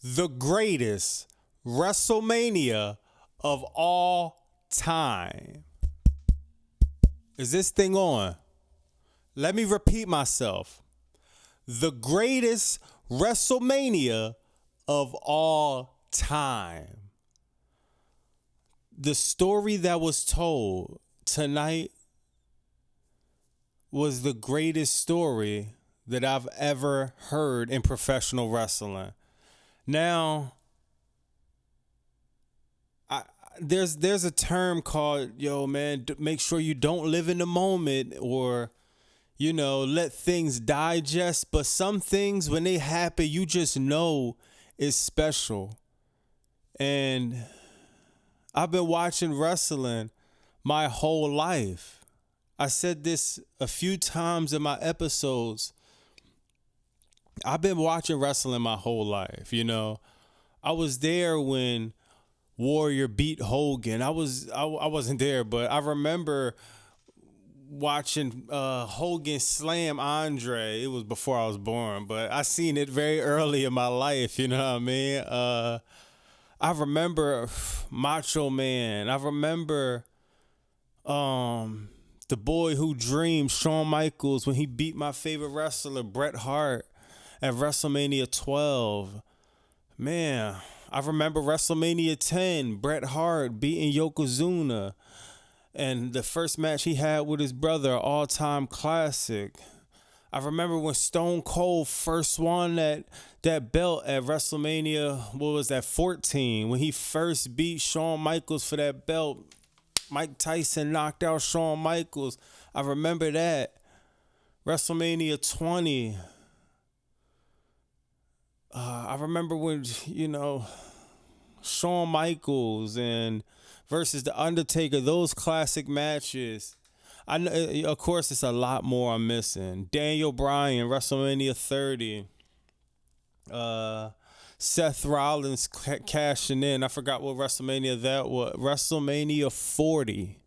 the greatest Wrestlemania of all time. Is this thing on? Let me repeat myself. The greatest Wrestlemania of all time. The story that was told tonight was the greatest story that I've ever heard in professional wrestling. Now, there's a term called, make sure you don't live in the moment, or, let things digest. But some things, when they happen, you just know it's special. And I've been watching wrestling my whole life. I said this a few times in my episodes. I've been watching wrestling my whole life. I was there when Warrior beat Hogan. I wasn't there, but I remember watching Hogan slam Andre. It was before I was born, but I seen it very early in my life. You know what I mean? I remember Macho Man. I remember the boy who dreamed, Shawn Michaels, when he beat my favorite wrestler, Bret Hart, at WrestleMania 12. Man, I remember WrestleMania 10, Bret Hart beating Yokozuna, and the first match he had with his brother, all-time classic. I remember when Stone Cold first won that belt at WrestleMania, 14, when he first beat Shawn Michaels for that belt. Mike Tyson knocked out Shawn Michaels. I remember that. WrestleMania 20. I remember when, Shawn Michaels and versus the Undertaker, those classic matches. I know, of course, it's a lot more I'm missing. Daniel Bryan, WrestleMania 30. Seth Rollins cashing in. I forgot what WrestleMania that was. WrestleMania 40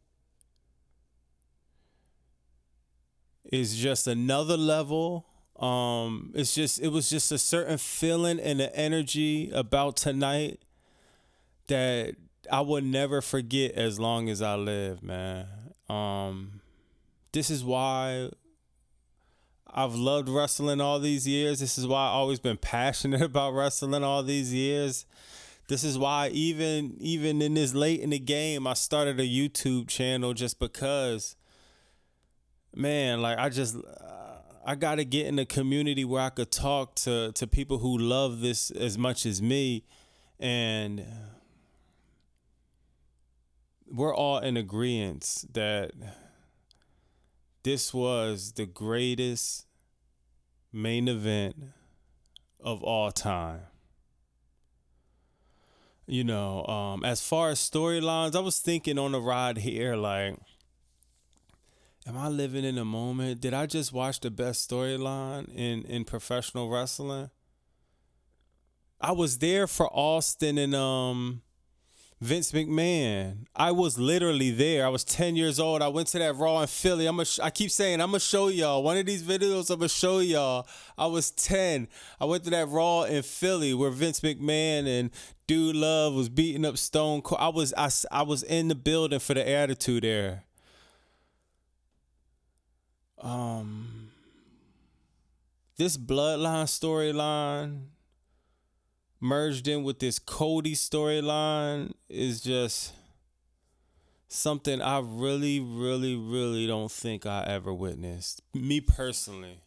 is just another level. It was just a certain feeling and an energy about tonight that I will never forget as long as I live, man. This is why I've loved wrestling all these years. This is why I've always been passionate about wrestling all these years. This is why even in this late in the game, I started a YouTube channel just because, man, like I got to get in a community where I could talk to people who love this as much as me. And we're all in agreement that this was the greatest main event of all time. As far as storylines, I was thinking on the ride here, like, am I living in a moment? Did I just watch the best storyline in professional wrestling? I was there for Austin and Vince McMahon. I was literally there. I was 10 years old. I went to that Raw in Philly. I keep saying, I'm going to show y'all. One of these videos, I'm going to show y'all. I was 10. I went to that Raw in Philly where Vince McMahon and Dude Love was beating up Stone Cold. I was in the building for the Attitude Era. This Bloodline storyline merged in with this Cody storyline is just something I really, really, really don't think I ever witnessed. Me personally,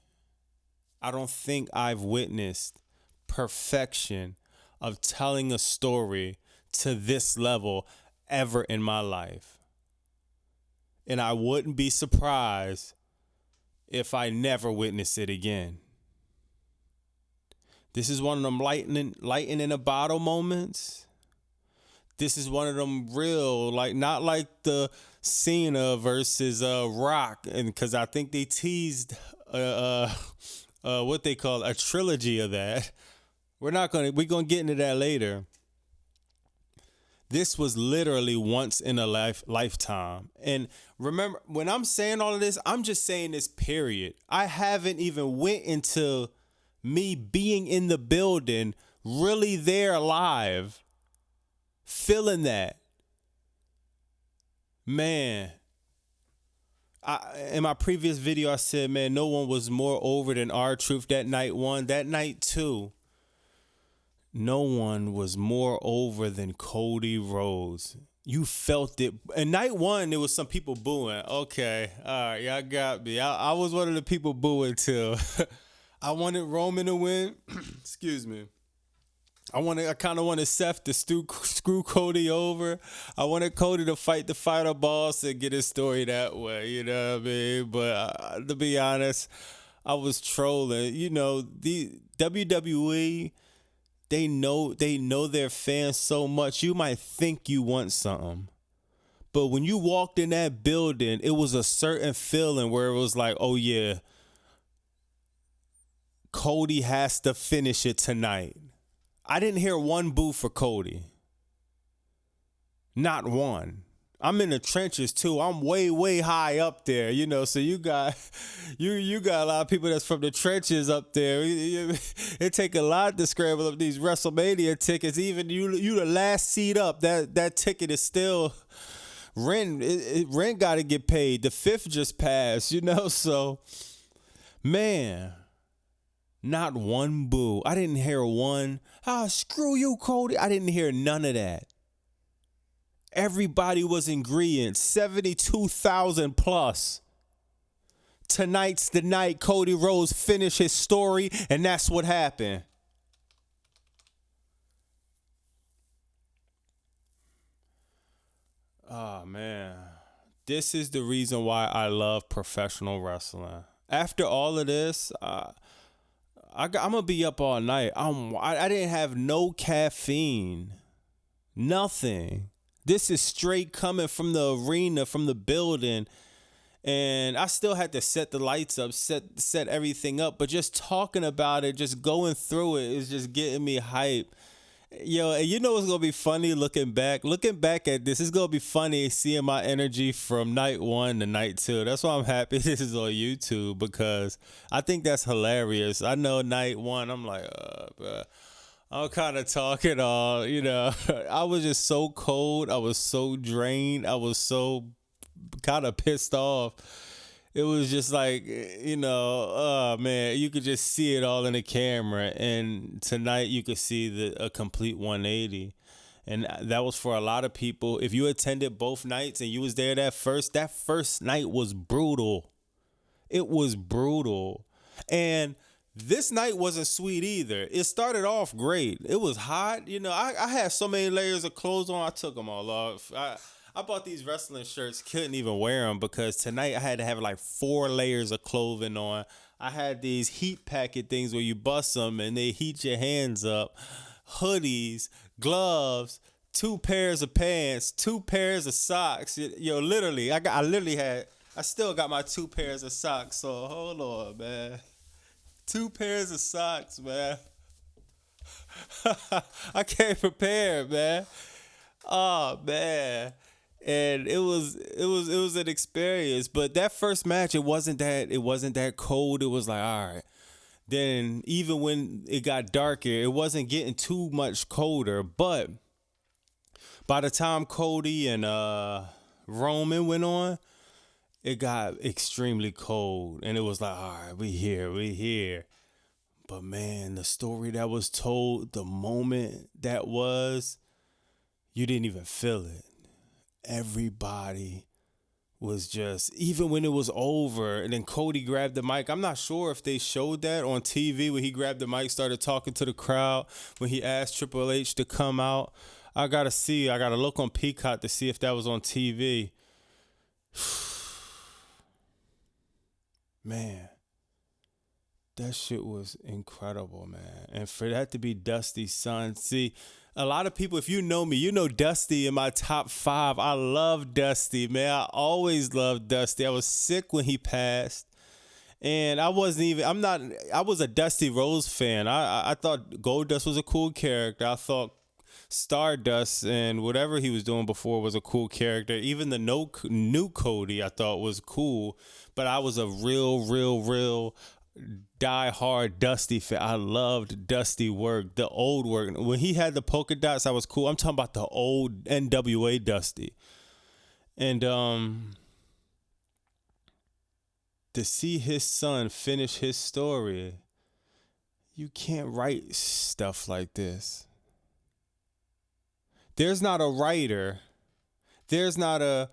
I don't think I've witnessed perfection of telling a story to this level ever in my life. And I wouldn't be surprised if I never witness it again. This is one of them lightning in a bottle moments. This is one of them real, not like the Cena versus Rock, and because I think they teased what they call a trilogy of that. We're gonna get into that later. This was literally once in a lifetime. And remember, when I'm saying all of this, I'm just saying this, period. I haven't even went into me being in the building really there live, feeling that. Man, in my previous video, I said, man, no one was more over than R-Truth that night one. That night two, no one was more over than Cody Rhodes. You felt it. And night one, there was some people booing. Okay, all right, y'all got me. I was one of the people booing too. I wanted Roman to win. Excuse me. I kind of wanted Seth to screw Cody over. I wanted Cody to fight the final boss and get his story that way. You know what I mean? But to be honest, I was trolling. You know, the WWE, they know their fans so much. You might think you want something, but when you walked in that building, it was a certain feeling where it was like, oh yeah, Cody has to finish it tonight. I didn't hear one boo for Cody. Not one. I'm in the trenches too. I'm way high up there, you know. So you got you got a lot of people that's from the trenches up there. It take a lot to scramble up these WrestleMania tickets. Even you the last seat up. That ticket is still rent. Rent got to get paid. The 5th just passed, you know. So man. Not one boo. I didn't hear one. Screw you, Cody. I didn't hear none of that. Everybody was in agreement. 72,000 plus. Tonight's the night Cody Rhodes finished his story, and that's what happened. Oh, man. This is the reason why I love professional wrestling. After all of this, I'm going to be up all night. I didn't have no caffeine. Nothing. This is straight coming from the arena, from the building. And I still had to set the lights up, set everything up. But just talking about it, just going through it is just getting me hype. Yo, and you know what's going to be funny looking back? Looking back at this, it's going to be funny seeing my energy from night one to night two. That's why I'm happy this is on YouTube, because I think that's hilarious. I know night one, I'm like, bro, I'm kind of talking all, you know. I was just so cold. I was so drained. I was so kind of pissed off. It was just like, you know, oh man, you could just see it all in the camera. And tonight you could see a complete 180. And that was for a lot of people. If you attended both nights and you was there that first night was brutal. It was brutal. And this night wasn't sweet either. It started off great. It was hot. You know, I had so many layers of clothes on. I took them all off. I bought these wrestling shirts, couldn't even wear them because tonight I had to have like 4 layers of clothing on. I had these heat packet things where you bust them and they heat your hands up. Hoodies, gloves, 2 pairs of pants, 2 pairs of socks. Yo, literally, I still got my 2 pairs of socks. So hold on, man. 2 pairs of socks, man. I came prepared, man. Oh, man. And it was an experience. But that first match, it wasn't that cold. It was like, all right. Then even when it got darker, it wasn't getting too much colder. But by the time Cody and Roman went on, it got extremely cold. And it was like, all right, we here. But man, the story that was told, the moment that was, you didn't even feel it. Everybody was just, even when it was over and then Cody grabbed the mic. I'm not sure if they showed that on TV when he grabbed the mic, started talking to the crowd, when he asked Triple H to come out. I got to look on Peacock to see if that was on TV. Man, that shit was incredible, man. And for that to be Dusty's son, see, a lot of people, if you know me, you know Dusty in my top 5. I love Dusty, man. I always loved Dusty. I was sick when he passed. And I was a Dusty Rhodes fan. I thought Goldust was a cool character. I thought Stardust and whatever he was doing before was a cool character. Even the new Cody I thought was cool. But I was a real die hard Dusty fan. I loved Dusty work, the old work. When he had the polka dots, I was cool. I'm talking about the old NWA Dusty. And to see his son finish his story, you can't write stuff like this. There's not a writer, there's not a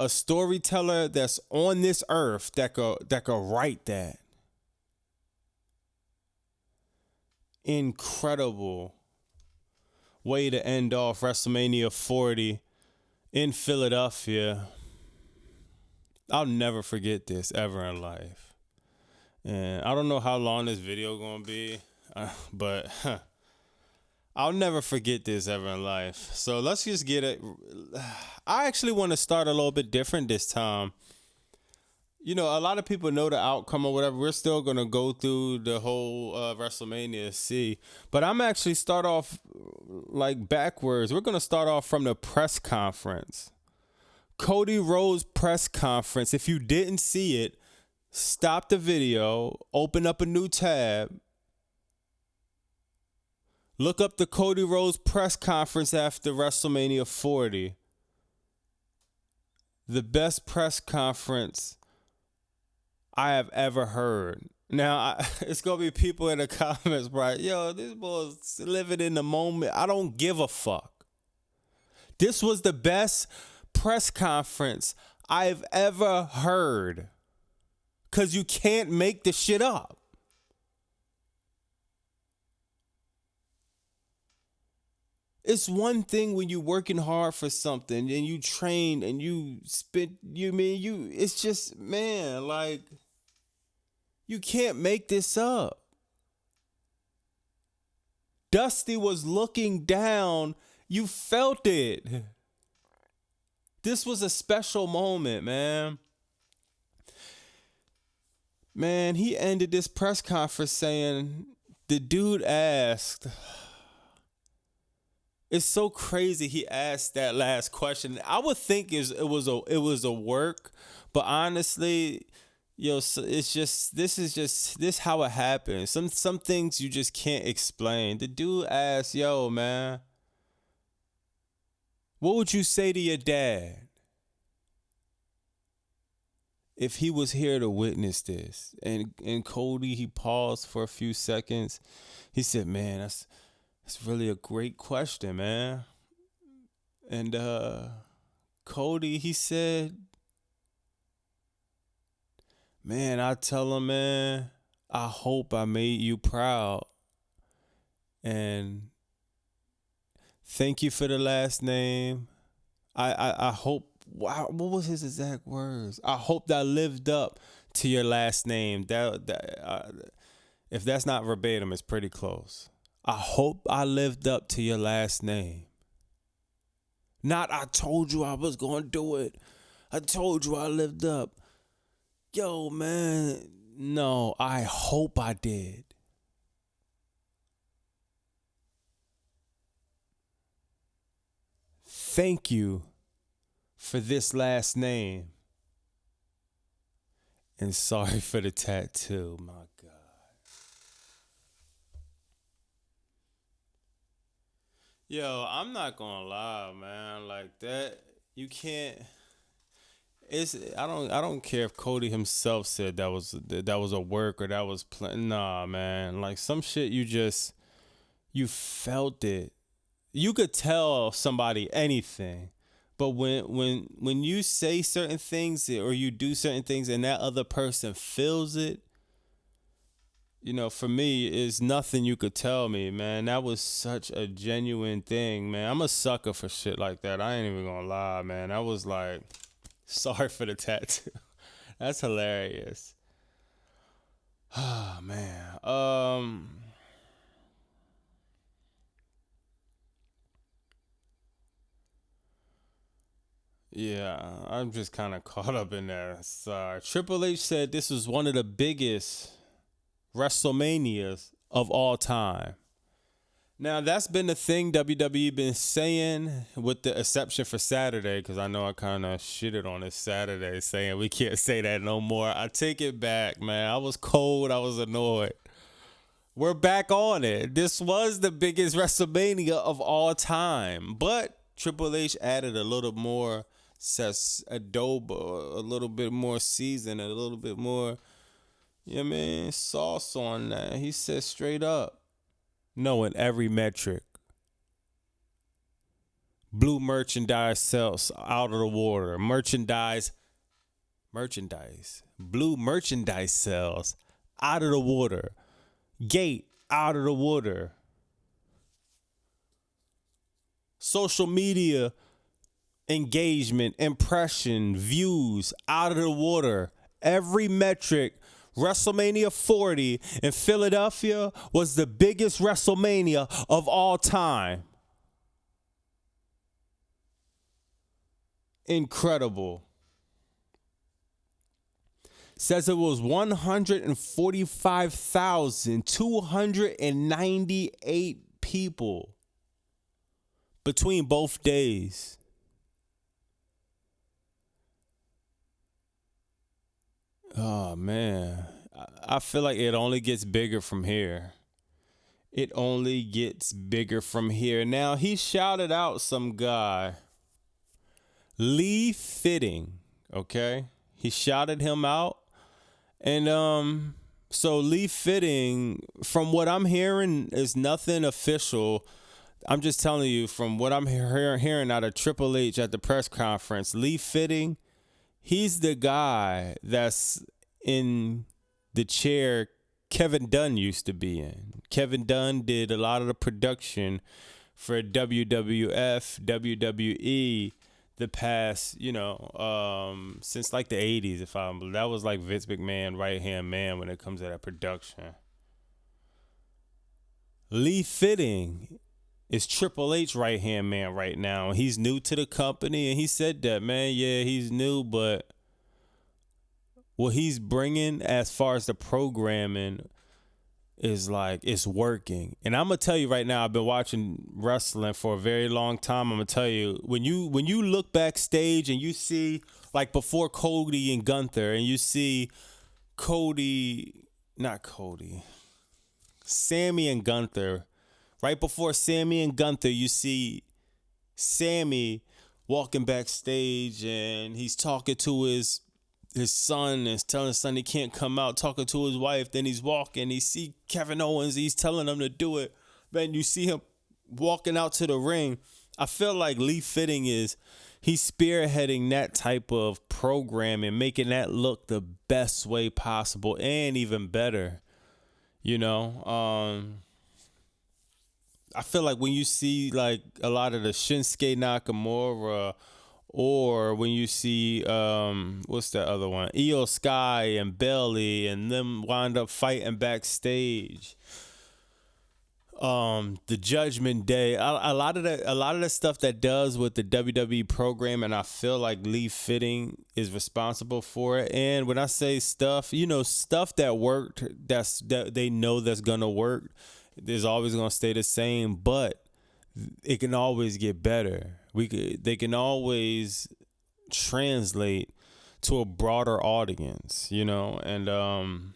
storyteller that's on this earth that could write that. Incredible way to end off WrestleMania 40 in Philadelphia. I'll never forget this ever in life. And I don't know how long this video gonna be, but I'll never forget this ever in life. So let's just get it. I actually want to start a little bit different this time. You know, a lot of people know the outcome or whatever. We're still going to go through the whole WrestleMania see. But I'm actually start off like backwards. We're going to start off from the press conference. Cody Rhodes press conference. If you didn't see it, stop the video, open up a new tab. Look up the Cody Rhodes press conference after WrestleMania 40. The best press conference I have ever heard. Now, it's going to be people in the comments, right? Yo, this boy's living in the moment. I don't give a fuck. This was the best press conference I've ever heard. Because you can't make the shit up. It's one thing when you're working hard for something and you train and you spit, it's just, man, like, you can't make this up. Dusty was looking down. You felt it. This was a special moment, man. Man, he ended this press conference saying, the dude asked, it's so crazy he asked that last question. I would think it was a work, but honestly, it's just this how it happens. Some things you just can't explain. The dude asked, yo, man, what would you say to your dad if he was here to witness this? And Cody, he paused for a few seconds. He said, man, that's really a great question, man. And Cody, he said, man, I tell him, man, I hope I made you proud. And thank you for the last name. I hope, wow, what was his exact words? I hope that I lived up to your last name. If that's not verbatim, it's pretty close. I hope I lived up to your last name. Not I told you I was going to do it. I told you I lived up. Yo, man, no, I hope I did. Thank you for this last name. And sorry for the tattoo, my God. Yo, I'm not gonna lie, man. Like that, you can't. I don't care if Cody himself said that was a work or that was nah, man. Like some shit, you felt it. You could tell somebody anything, but when you say certain things or you do certain things and that other person feels it. For me, it's nothing you could tell me, man. That was such a genuine thing, man. I'm a sucker for shit like that. I ain't even gonna lie, man. I was like, sorry for the tattoo. That's hilarious. Oh, man. Yeah, I'm just kind of caught up in that. Sorry. Triple H said this was one of the biggest WrestleManias of all time. Now, that's been the thing WWE been saying, with the exception for Saturday, because I know I kind of shitted on this Saturday saying we can't say that no more. I take it back, man. I was cold. I was annoyed. We're back on it. This was the biggest WrestleMania of all time. But Triple H added a little more adobo, a little bit more season, a little bit more, sauce on that. He said straight up, knowing every metric. Blue merchandise sells out of the water. Merchandise. Blue merchandise sells out of the water. Gate out of the water. Social media engagement, impression, views out of the water. Every metric. WrestleMania 40 in Philadelphia was the biggest WrestleMania of all time. Incredible. Says it was 145,298 people between both days. Oh, man. I feel like it only gets bigger from here. It only gets bigger from here. Now, he shouted out some guy, Lee Fitting, okay? He shouted him out. And so Lee Fitting, from what I'm hearing, is nothing official. I'm just telling you from what I'm hearing out of Triple H at the press conference, Lee Fitting, he's the guy that's in the chair Kevin Dunn used to be in. Kevin Dunn did a lot of the production for WWF, WWE, the past, since like the 80s, that was like Vince McMahon, right-hand man when it comes to that production. Lee Fitting is Triple H right-hand man right now. He's new to the company, and he said that, man, yeah, he's new, but what he's bringing as far as the programming is like, it's working. And I'm going to tell you right now, I've been watching wrestling for a very long time. I'm going to tell you, when you look backstage and you see, like before Cody and Gunther, and you see Sammy and Gunther, right before Sammy and Gunther, you see Sammy walking backstage, and he's talking to his son, and telling his son he can't come out, talking to his wife. Then he's walking, he see Kevin Owens, he's telling him to do it. Then you see him walking out to the ring. I feel like Lee Fitting he's spearheading that type of programming, making that look the best way possible and even better. I feel like when you see like a lot of the Shinsuke Nakamura, or when you see, what's that other one? Iyo Sky and Bayley, and them wind up fighting backstage. The Judgment Day, a lot of the stuff that does with the WWE program, and I feel like Lee Fitting is responsible for it. And when I say stuff, stuff that worked, that they know that's gonna work, is always gonna stay the same, but it can always get better. They can always translate to a broader audience, and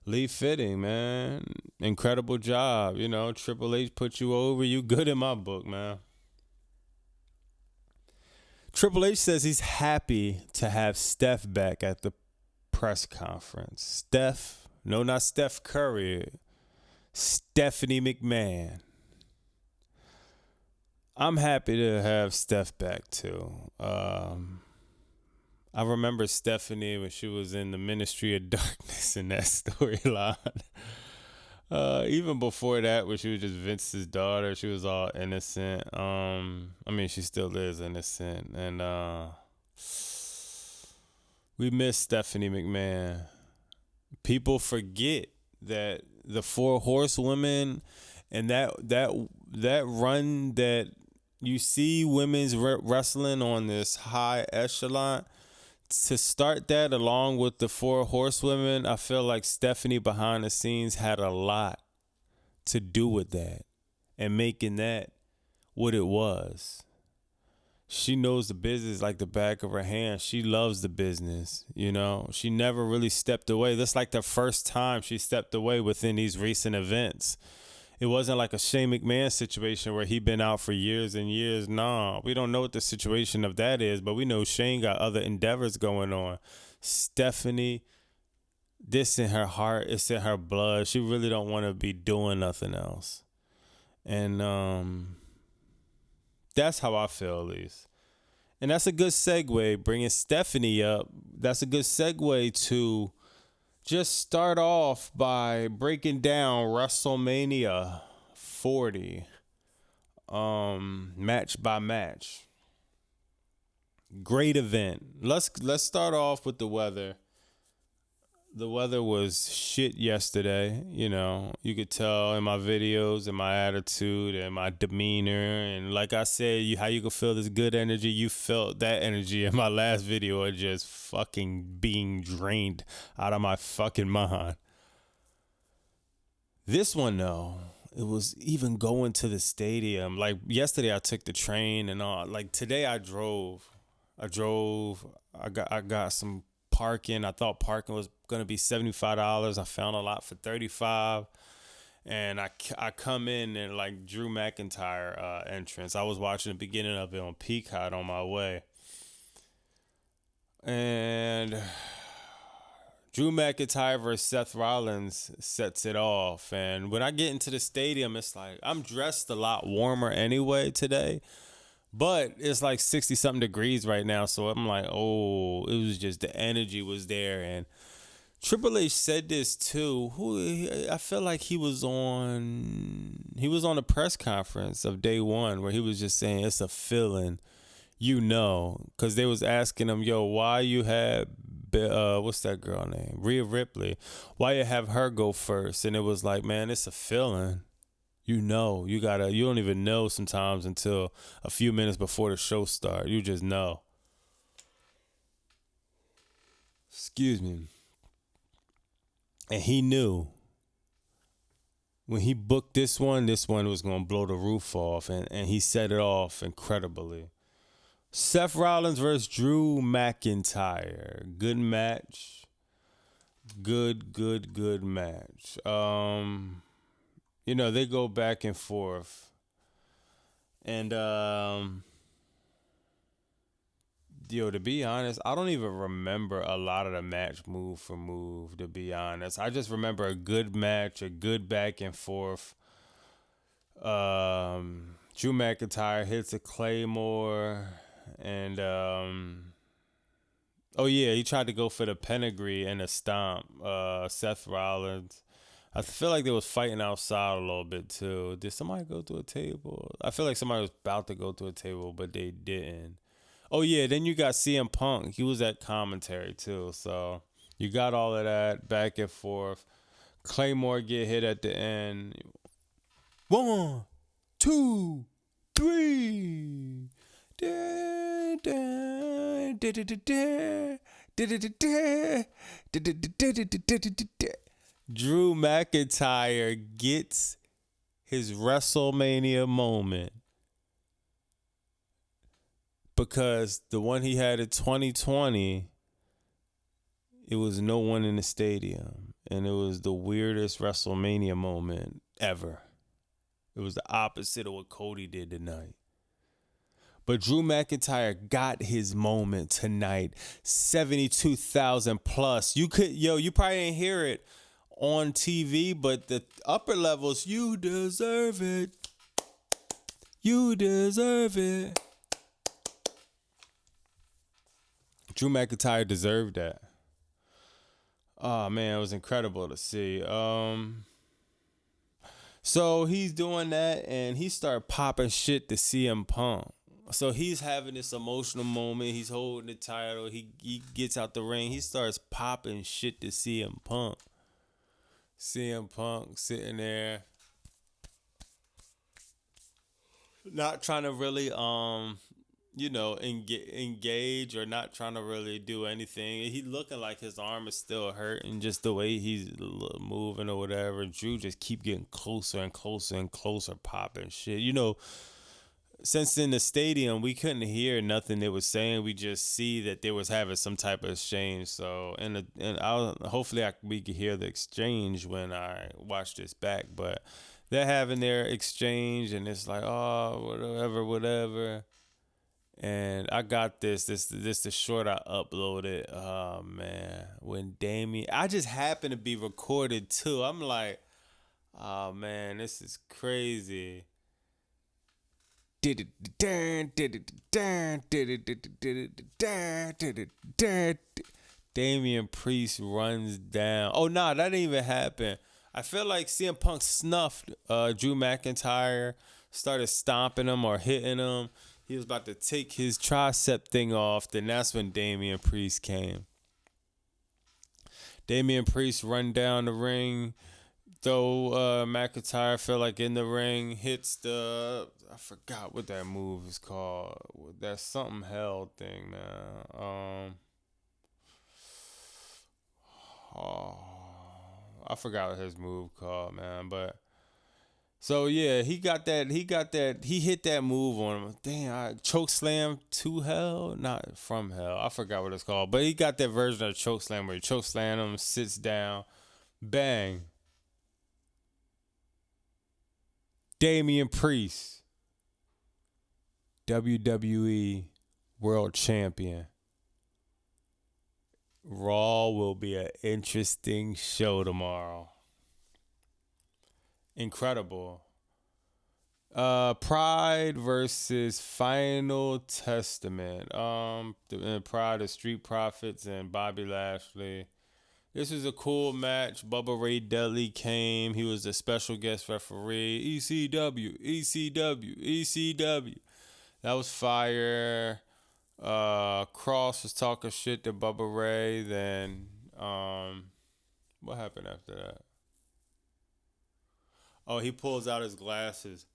Lee Fitting, man, incredible job. Triple H put you over. You good in my book, man. Triple H says he's happy to have Steph back at the press conference. Steph, no, not Steph Curry, Stephanie McMahon. I'm happy to have Steph back too. I remember Stephanie when she was in the Ministry of Darkness in that storyline. Even before that, when she was just Vince's daughter, she was all innocent. She still is innocent. And we miss Stephanie McMahon. People forget that the Four Horsewomen and that run that you see women's wrestling on this high echelon, to start that along with the Four Horsewomen, I feel like Stephanie behind the scenes had a lot to do with that and making that what it was. She knows the business like the back of her hand. She loves the business, you know. She never really stepped away. That's like the first time she stepped away within these recent events. It wasn't like a Shane McMahon situation where he been out for years and years. Nah, we don't know what the situation of that is, but we know Shane got other endeavors going on. Stephanie, this in her heart, it's in her blood. She really don't want to be doing nothing else. And that's how I feel, at least. And that's a good segue, bringing Stephanie up. That's a good segue to just start off by breaking down WrestleMania 40, match by match. Great event. Let's start off with the weather. The weather was shit yesterday. You know, you could tell in my videos and my attitude and my demeanor. And like I said, how you could feel this good energy. You felt that energy in my last video of just fucking being drained out of my fucking mind. This one, though, it was even going to the stadium. Like yesterday I took the train and all. Like today I drove. I got some parking. I thought parking was gonna be $75. I found a lot for $35, and I come in and like Drew McIntyre entrance. I was watching the beginning of it on Peacock on my way, and Drew McIntyre versus Seth Rollins sets it off. And when I get into the stadium, it's like I'm dressed a lot warmer anyway today. But it's like 60 something degrees right now. So I'm like, oh, it was just the energy was there. And Triple H said this too. I feel like he was on a press conference of day one where he was just saying it's a feeling, you know, because they was asking him, yo, why you had, what's that girl name? Rhea Ripley. Why you have her go first? And it was like, man, it's a feeling. You know, you don't even know sometimes until a few minutes before the show starts. You just know. Excuse me. And he knew when he booked this one was going to blow the roof off. And he set it off incredibly. Seth Rollins versus Drew McIntyre. Good match. Good match. You know, they go back and forth. And, to be honest, I don't even remember a lot of the match move for move, to be honest. I just remember a good match, a good back and forth. Drew McIntyre hits a Claymore. And, he tried to go for the pedigree and a stomp. Seth Rollins. I feel like they was fighting outside a little bit too. Did somebody go to a table? I feel like somebody was about to go to a table, but they didn't. Oh yeah, then you got CM Punk. He was at commentary too. So you got all of that back and forth. Claymore get hit at the end. 1, 2, 3. Drew McIntyre gets his WrestleMania moment because the one he had in 2020, it was no one in the stadium, and it was the weirdest WrestleMania moment ever. It was the opposite of what Cody did tonight. But Drew McIntyre got his moment tonight. 72,000 plus. You probably didn't hear it on TV, but the upper levels, you deserve it. You deserve it. Drew McIntyre deserved that. Oh man, it was incredible to see. So he's doing that, and he started popping shit to CM Punk. So he's having this emotional moment. He's holding the title. He gets out the ring. He starts popping shit to CM Punk. CM Punk sitting there, not trying to really engage or not trying to really do anything. He looking like his arm is still hurting, just the way he's moving or whatever. Drew just keep getting closer and closer and closer, popping shit. Since in the stadium we couldn't hear nothing they was saying, we just see that they was having some type of exchange. So hopefully we could hear the exchange when I watch this back. But they're having their exchange, and it's like, oh, whatever. And I got this the short I uploaded. Oh man, when Damian, I just happened to be recorded too. I'm like, oh man, this is crazy. Damian Priest runs down. Oh no, that didn't even happen. I feel like CM Punk snuffed Drew McIntyre, started stomping him or hitting him. He was about to take his tricep thing off. Then that's when Damian Priest came. Damian Priest run down the ring. Though McIntyre fell like in the ring, hits I forgot what that move is called. That something hell thing, man. I forgot what his move called, man. But so yeah, he hit that move on him. Damn, choke slam to hell, not from hell. I forgot what it's called, but he got that version of choke slam where he choke slam him, sits down, bang. Damian Priest, WWE World Champion. Raw will be an interesting show tomorrow. Incredible. Pride versus Final Testament. Pride of Street Profits and Bobby Lashley. This was a cool match. Bubba Ray Dudley came. He was a special guest referee. ECW. That was fire. Cross was talking shit to Bubba Ray. Then, what happened after that? Oh, he pulls out his glasses.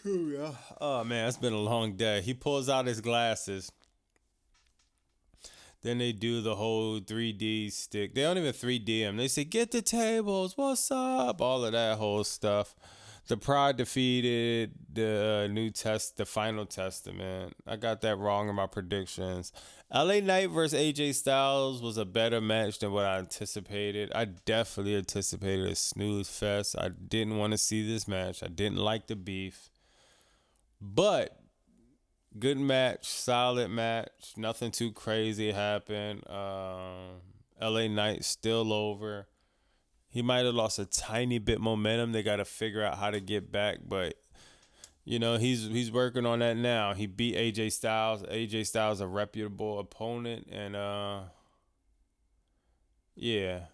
Oh man, it's been a long day. He pulls out his glasses. Then they do the whole 3D stick. They don't even 3D him. They say, get the tables, what's up? All of that whole stuff. The Pride defeated the Final Testament. I got that wrong in my predictions. LA Knight versus AJ Styles was a better match than what I anticipated. I definitely anticipated a snooze fest. I didn't want to see this match. I didn't like the beef. But good match, solid match. Nothing too crazy happened. LA Knight still over. He might have lost a tiny bit momentum. They got to figure out how to get back, but he's working on that now. He beat AJ Styles. AJ Styles a reputable opponent, and yep.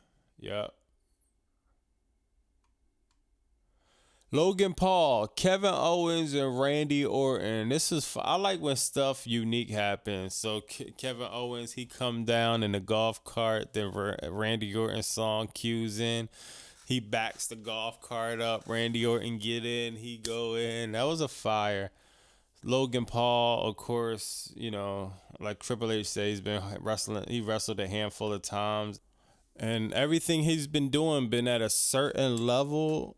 Logan Paul, Kevin Owens, and Randy Orton. I like when stuff unique happens. So Kevin Owens, he come down in the golf cart. Then Randy Orton's song cues in. He backs the golf cart up. Randy Orton get in. He go in. That was a fire. Logan Paul, of course, like Triple H said, he's been wrestling. He wrestled a handful of times. And everything he's been doing been at a certain level.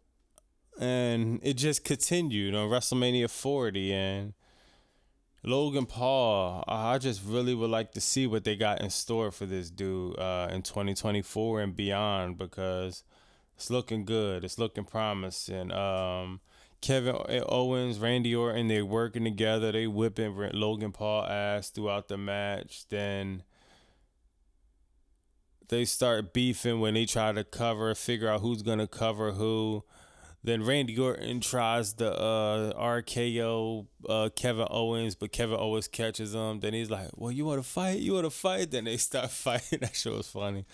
And it just continued on WrestleMania 40. And Logan Paul, I just really would like to see what they got in store for this dude in 2024 and beyond, because it's looking good. It's looking promising. Kevin Owens, Randy Orton, they working together. They whipping Logan Paul ass throughout the match. Then they start beefing when they try to figure out who's going to cover who. Then Randy Orton tries the RKO Kevin Owens, but Kevin Owens catches him. Then he's like, well, you want to fight? You want to fight? Then they start fighting. That show was funny.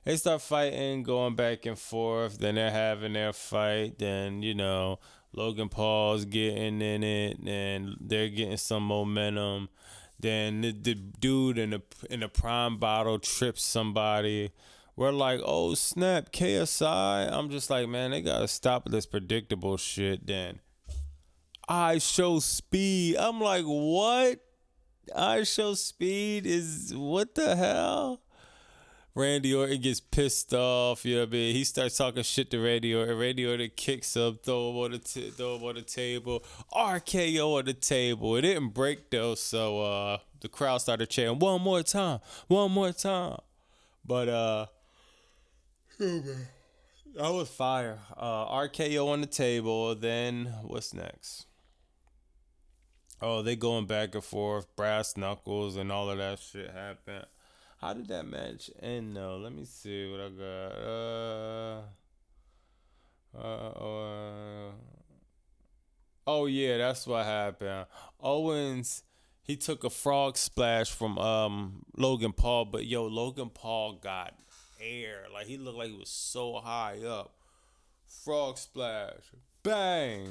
They start fighting, going back and forth. Then they're having their fight. Then, Logan Paul's getting in it, and they're getting some momentum. Then the dude in the prime bottle trips somebody. We're like, oh, snap, KSI. I'm just like, man, they got to stop this predictable shit. Then I show speed. I'm like, what? I show speed is what the hell? Randy Orton gets pissed off, you know what I mean? He starts talking shit to Randy Orton. Randy Orton kicks him, throw him on the table. RKO on the table. It didn't break though, so the crowd started chanting, one more time, one more time. But that was fire. RKO on the table. Then what's next? Oh, they going back and forth, brass knuckles and all of that shit happened. How did that match end though? Let me see what I got. Oh yeah, that's what happened. Owens, he took a frog splash from Logan Paul, but yo, Logan Paul got air. Like he looked like he was so high up. Frog splash. Bang.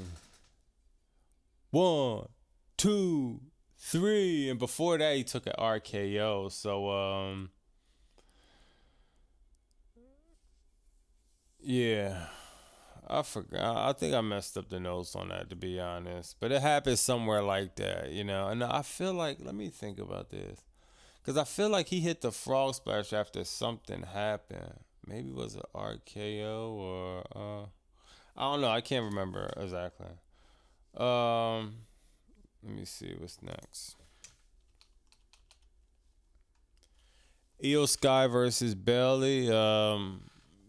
1, 2, 3. And before that he took an RKO. So yeah. I forgot. I think I messed up the notes on that, to be honest. But it happened somewhere like that, you know. And I feel like, let me think about this. Because I feel like he hit the frog splash after something happened. Maybe it was an RKO or, I don't know. I can't remember exactly. Let me see what's next. Iyo Sky versus Bayley.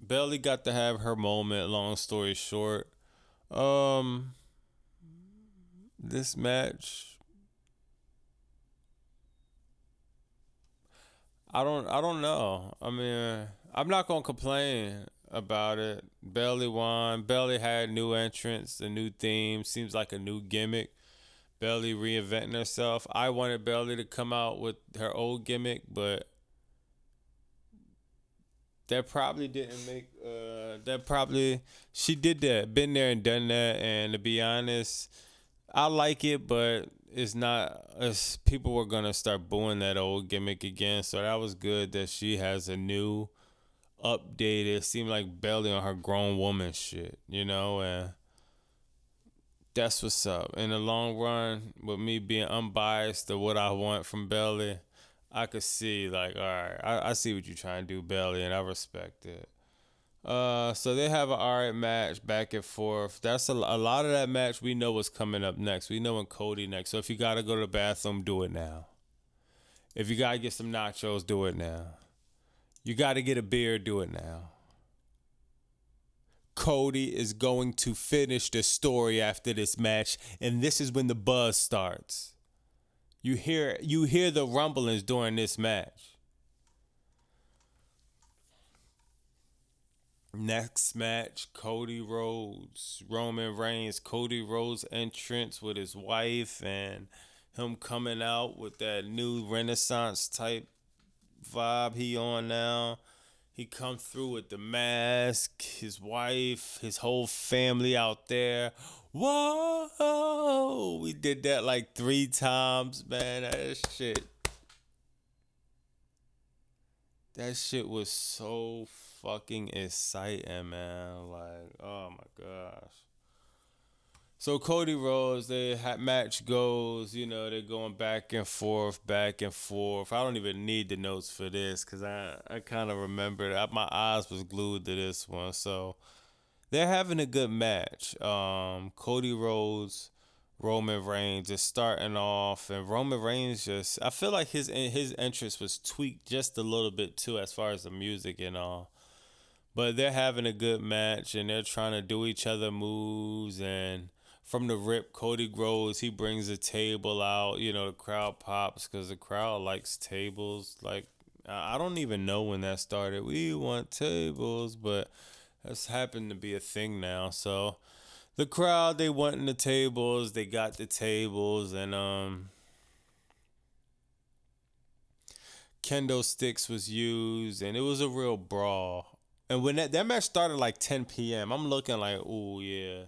Bayley got to have her moment. Long story short, um, this match, I don't know. I mean, I'm not gonna complain about it. Bayley won. Bayley had new entrants, a new theme. Seems like a new gimmick. Bayley reinventing herself. I wanted Bayley to come out with her old gimmick, but that probably didn't make that probably she did that, been there and done that, and to be honest, I like it, but it's not as people were gonna start booing that old gimmick again. So that was good that she has a new updated, seemed like Bayley on her grown woman shit, you know, and that's what's up. In the long run, with me being unbiased to what I want from Bayley, I could see like, all right, I see what you're trying to do, Bayley, and I respect it. So they have an alright match back and forth. That's a lot of that match. We know what's coming up next. We know when Cody next. So if you gotta go to the bathroom, do it now. If you gotta get some nachos, do it now. You gotta get a beer, do it now. Cody is going to finish the story after this match, and this is when the buzz starts. You hear the rumblings during this match. Next match, Cody Rhodes, Roman Reigns, Cody Rhodes entrance with his wife and him coming out with that new Renaissance type vibe he on now. He come through with the mask, his wife, his whole family out there. Whoa! We did that like 3 times, man. That shit was so fucking exciting, man. Like, oh my gosh. So Cody Rhodes, match goes, you know, they're going back and forth, back and forth. I don't even need the notes for this because I kind of remember that my eyes was glued to this one. So they're having a good match. Cody Rhodes, Roman Reigns just starting off, and Roman Reigns just, I feel like his entrance was tweaked just a little bit too as far as the music and all. But they're having a good match and they're trying to do each other moves, and from the rip, Cody Rhodes, he brings a table out. You know, the crowd pops because the crowd likes tables. Like, I don't even know when that started. We want tables, but that's happened to be a thing now. So the crowd, they wanting the tables. They got the tables, and kendo sticks was used, and it was a real brawl. And when that match started like 10 p.m., I'm looking like, ooh, yeah.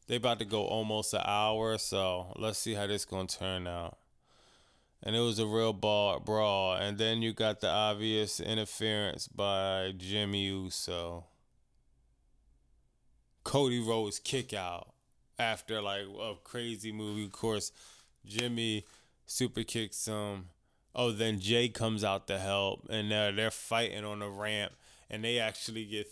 They about to go almost an hour, so let's see how this gonna turn out. And it was a real brawl. And then you got the obvious interference by Jimmy Uso. Cody Rhodes kick out. after like a crazy movie. Of course, Jimmy super kicks him. Oh, then Jay comes out to help, and they're fighting on the ramp, and they actually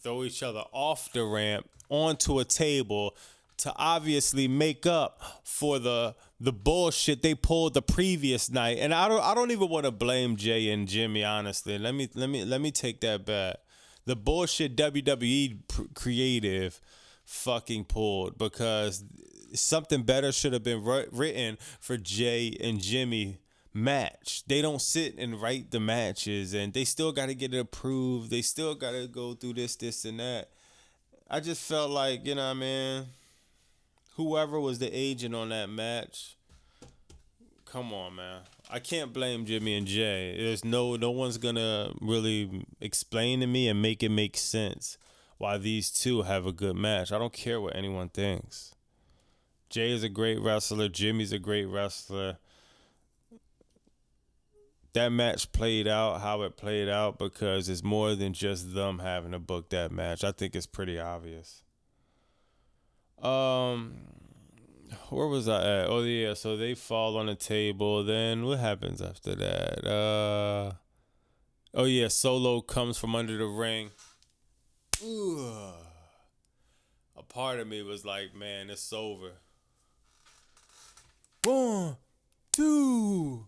throw each other off the ramp onto a table to obviously make up for the bullshit they pulled the previous night. And I don't even want to blame Jay and Jimmy, honestly. Let me take that back. The bullshit WWE creative fucking pulled, because something better should have been written for Jay and Jimmy match. They don't sit and write the matches, and they still got to get it approved. They still got to go through this, and that. I just felt like, you know what I mean? Whoever was the agent on that match, come on, man. I can't blame Jimmy and Jay. There's no one's gonna really explain to me and make it make sense why these two have a good match. I don't care what anyone thinks. Jay is a great wrestler. Jimmy's a great wrestler. That match played out how it played out because it's more than just them having to book that match. I think it's pretty obvious. Where was I at? Oh yeah, so they fall on the table. Then what happens after that? Oh yeah, Solo comes from under the ring. Ugh. A part of me was like, man, it's over. 1, 2.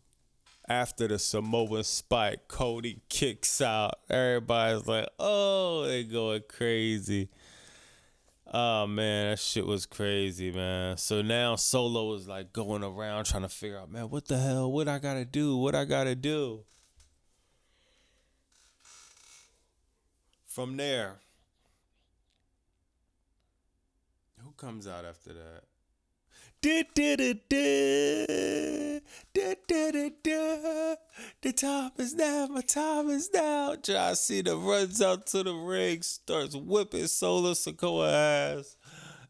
After the Samoan spike, Cody kicks out. Everybody's like, oh, they going crazy. Oh, man, that shit was crazy, man. So now Solo is like going around trying to figure out, man, what the hell? What I got to do? What I got to do? From there, who comes out after that? The time is now, my time is now. John Cena runs out to the ring, starts whipping Solo Sikoa ass.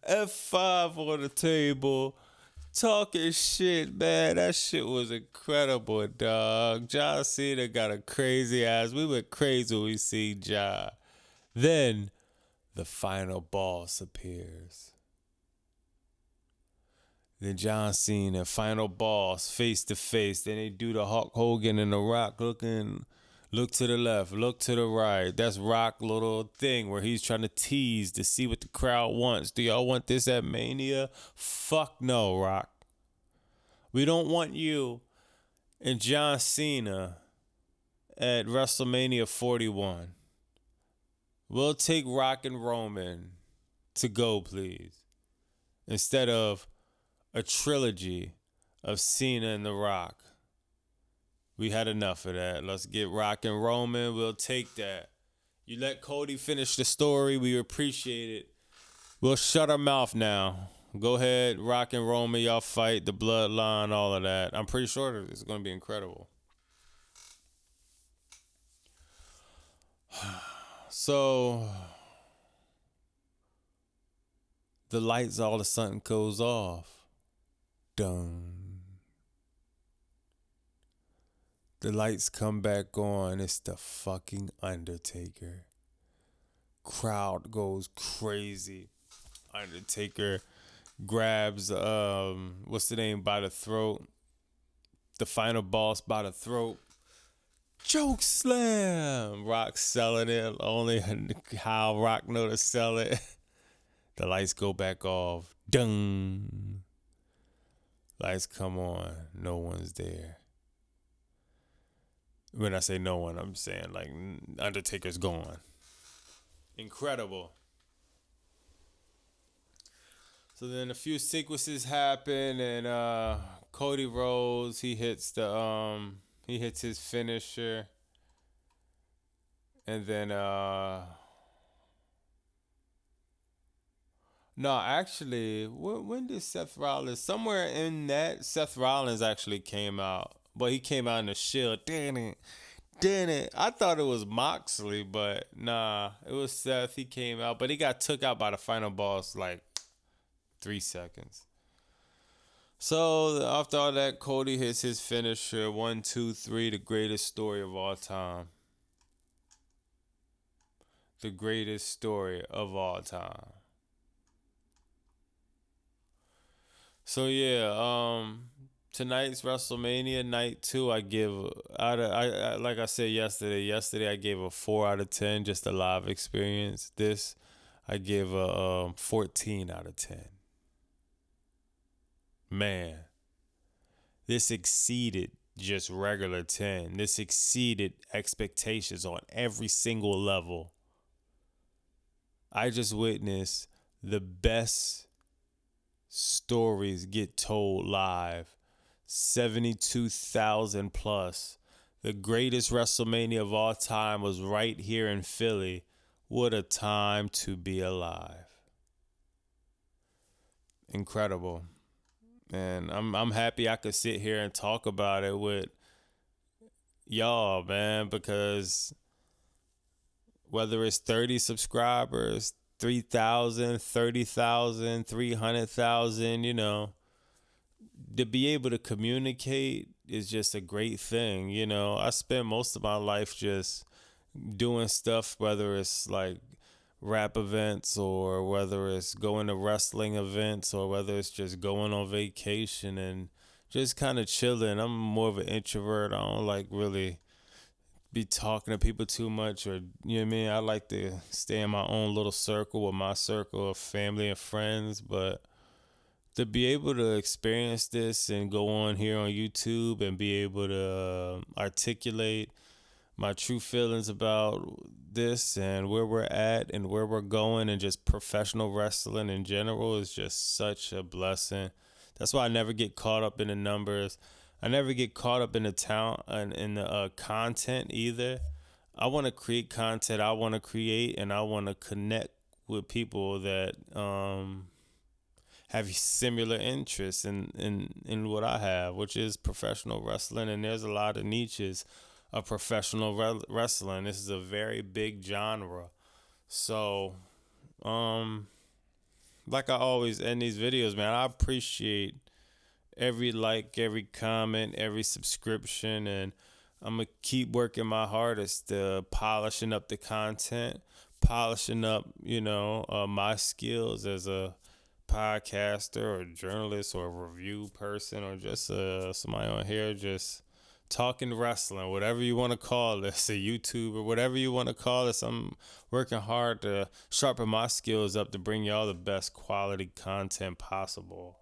F5 on the table, talking shit, man. That shit was incredible, dog. John Cena got a crazy ass. We went crazy when we see John. Then the final boss appears. Then John Cena, final boss, face to face. Then they do the Hulk Hogan and the Rock look to the left, look to the right. That's Rock little thing where he's trying to tease to see what the crowd wants. Do y'all want this at Mania? Fuck no, Rock. We don't want you and John Cena at WrestleMania 41. We'll take Rock and Roman to go, please. Instead of a trilogy of Cena and The Rock. We had enough of that. Let's get Rock and Roman. We'll take that. You let Cody finish the story. We appreciate it. We'll shut our mouth now. Go ahead, Rock and Roman. Y'all fight the Bloodline, all of that. I'm pretty sure it's going to be incredible. So the lights all of a sudden goes off. Dun. The lights come back on. It's the fucking Undertaker. Crowd goes crazy. Undertaker grabs what's the name by the throat. The final boss by the throat. Choke slam. Rock selling it. Only how Rock know to sell it. The lights go back off. Dun. Lights come on. No one's there. When I say no one, I'm saying like Undertaker's gone. Incredible. So then a few sequences happen, and Cody Rhodes, he hits his finisher. And then no, actually, when did Seth Rollins? Somewhere in that, Seth Rollins actually came out. But he came out in the Shield. Damn it. I thought it was Moxley, but nah, it was Seth. He came out, but he got took out by the final boss like 3 seconds. So after all that, Cody hits his finisher. 1, 2, 3, the greatest story of all time. The greatest story of all time. So yeah, tonight's WrestleMania night 2, I give I like I said yesterday. Yesterday I gave a 4 out of 10, just a live experience. This I give a 14 out of 10. Man, this exceeded just regular 10. This exceeded expectations on every single level. I just witnessed the best stories get told live. 72,000 plus. The greatest WrestleMania of all time was right here in Philly. What a time to be alive. Incredible. And I'm happy I could sit here and talk about it with y'all, man, because whether it's 30 subscribers, 3,000, 30,000, 300,000, to be able to communicate is just a great thing. I spent most of my life just doing stuff, whether it's like rap events or whether it's going to wrestling events or whether it's just going on vacation and just kind of chilling. I'm more of an introvert. I don't like really be talking to people too much, or you know what I mean. I like to stay in my own little circle with my circle of family and friends. But to be able to experience this and go on here on YouTube and be able to articulate my true feelings about this and where we're at and where we're going and just professional wrestling in general is just such a blessing. That's why I never get caught up in the numbers. I never get caught up in the talent and in the content either. I want to create content I want to create, and I want to connect with people that have similar interests in what I have, which is professional wrestling. And there's a lot of niches of professional wrestling. This is a very big genre. So, like I always end these videos, man, I appreciate every like, every comment, every subscription, and I'm going to keep working my hardest to polishing up the content, polishing up, my skills as a podcaster or journalist or review person or just somebody on here just talking wrestling, whatever you want to call this, a YouTuber, whatever you want to call this. I'm working hard to sharpen my skills up to bring y'all the best quality content possible.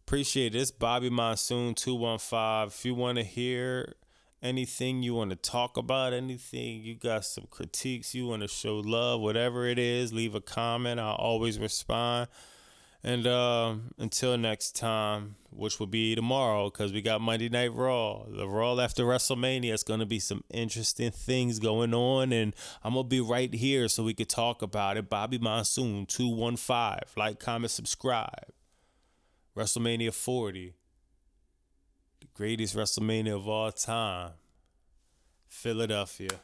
Appreciate this. Bobby Monsoon 215. If you want to hear anything, you want to talk about anything, you got some critiques, you want to show love, whatever it is, leave a comment. I'll always respond. And until next time, which will be tomorrow, because we got Monday Night Raw. The Raw after WrestleMania. It's going to be some interesting things going on, and I'm going to be right here so we could talk about it. Bobby Monsoon 215. Like, comment, subscribe. WrestleMania 40. The greatest WrestleMania of all time. Philadelphia.